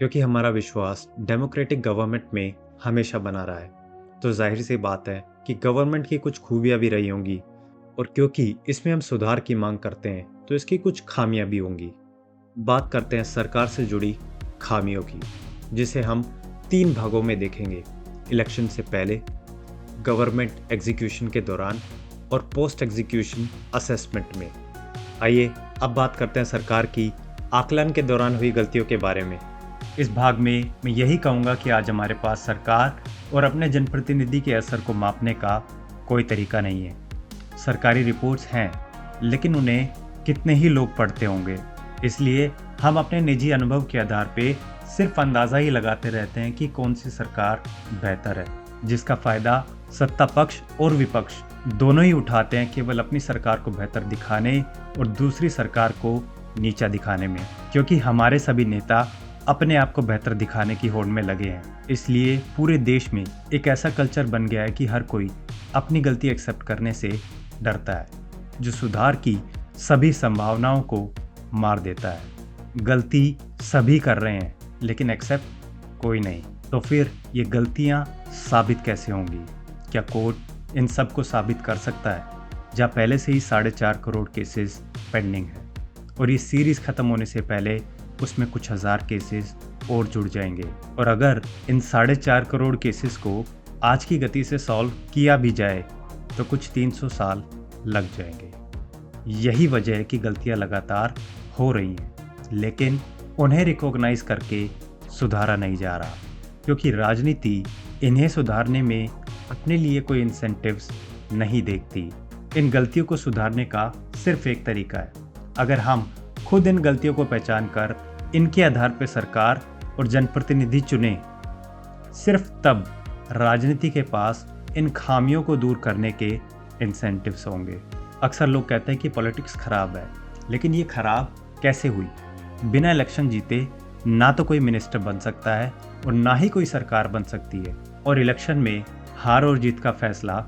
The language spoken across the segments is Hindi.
क्योंकि हमारा विश्वास डेमोक्रेटिक गवर्नमेंट में हमेशा बना रहा है, तो जाहिर सी बात है कि गवर्नमेंट की कुछ खूबियां भी रही होंगी, और क्योंकि इसमें हम सुधार की मांग करते हैं तो इसकी कुछ खामियां भी होंगी। बात करते हैं सरकार से जुड़ी खामियों की, जिसे हम 3 भागों में देखेंगे: इलेक्शन से पहले, गवर्नमेंट एग्जीक्यूशन के दौरान और पोस्ट एग्जीक्यूशन असेसमेंट में। आइए अब बात करते हैं सरकार की आकलन के दौरान हुई गलतियों के बारे में। इस भाग में मैं यही कहूँगा कि आज हमारे पास सरकार और अपने जनप्रतिनिधि के असर को मापने का कोई तरीका नहीं है। सरकारी रिपोर्ट्स हैं, लेकिन उन्हें कितने ही लोग पढ़ते होंगे, इसलिए हम अपने निजी अनुभव के आधार पे सिर्फ अंदाज़ा ही लगाते रहते हैं कि कौन सी सरकार बेहतर है, जिसका फ़ायदा सत्ता पक्ष और विपक्ष दोनों ही उठाते हैं, केवल अपनी सरकार को बेहतर दिखाने और दूसरी सरकार को नीचा दिखाने में। क्योंकि हमारे सभी नेता अपने आप को बेहतर दिखाने की होड़ में लगे हैं, इसलिए पूरे देश में एक ऐसा कल्चर बन गया है कि हर कोई अपनी गलती एक्सेप्ट करने से डरता है, जो सुधार की सभी संभावनाओं को मार देता है। गलती सभी कर रहे हैं, लेकिन एक्सेप्ट कोई नहीं। तो फिर ये गलतियां साबित कैसे होंगी? क्या कोर्ट इन सब को साबित कर सकता है, जहाँ पहले से ही 4.5 करोड़ केसेस पेंडिंग है, और ये सीरीज खत्म होने से पहले उसमें कुछ हज़ार केसेस और जुड़ जाएंगे। और अगर इन 4.5 करोड़ केसेस को आज की गति से सॉल्व किया भी जाए तो कुछ 300 साल लग जाएंगे। यही वजह है कि गलतियां लगातार हो रही हैं, लेकिन उन्हें रिकॉग्नाइज करके सुधारा नहीं जा रहा, क्योंकि राजनीति इन्हें सुधारने में अपने लिए कोई इंसेंटिव्स नहीं देखती। इन गलतियों को सुधारने का सिर्फ एक तरीका है, अगर हम खुद इन गलतियों को पहचान कर इनके आधार पर सरकार और जनप्रतिनिधि चुने। सिर्फ तब राजनीति के पास इन खामियों को दूर करने के इंसेंटिव्स होंगे। अक्सर लोग कहते हैं कि पॉलिटिक्स खराब है, लेकिन ये खराब कैसे हुई? बिना इलेक्शन जीते ना तो कोई मिनिस्टर बन सकता है और ना ही कोई सरकार बन सकती है, और इलेक्शन में हार और जीत का फैसला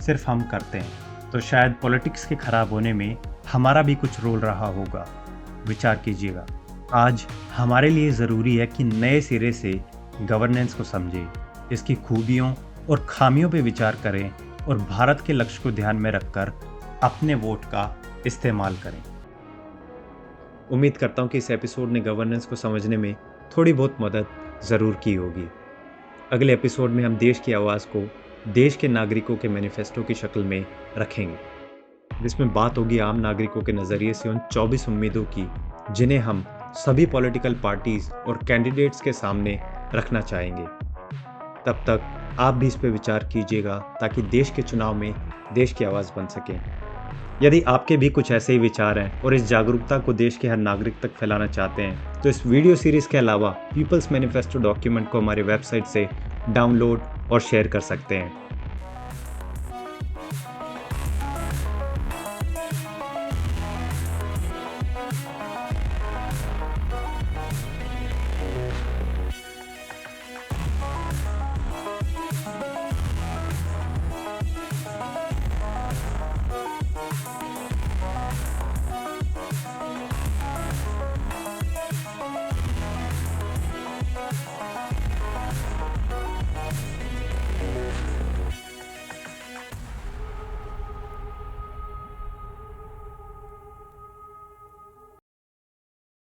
सिर्फ हम करते हैं। तो शायद पॉलिटिक्स के खराब होने में हमारा भी कुछ रोल रहा होगा। विचार कीजिएगा। आज हमारे लिए ज़रूरी है कि नए सिरे से गवर्नेंस को समझें, इसकी खूबियों और खामियों पर विचार करें और भारत के लक्ष्य को ध्यान में रखकर अपने वोट का इस्तेमाल करें। उम्मीद करता हूँ कि इस एपिसोड ने गवर्नेंस को समझने में थोड़ी बहुत मदद ज़रूर की होगी। अगले एपिसोड में हम देश की आवाज़ को देश के नागरिकों के मैनिफेस्टो की शक्ल में रखेंगे, जिसमें बात होगी आम नागरिकों के नज़रिए से उन 24 उम्मीदों की, जिन्हें हम सभी पॉलिटिकल पार्टीज और कैंडिडेट्स के सामने रखना चाहेंगे। तब तक आप भी इस पर विचार कीजिएगा, ताकि देश के चुनाव में देश की आवाज़ बन सके। यदि आपके भी कुछ ऐसे ही विचार हैं और इस जागरूकता को देश के हर नागरिक तक फैलाना चाहते हैं, तो इस वीडियो सीरीज़ के अलावा पीपल्स मैनिफेस्टो डॉक्यूमेंट को हमारी वेबसाइट से डाउनलोड और शेयर कर सकते हैं।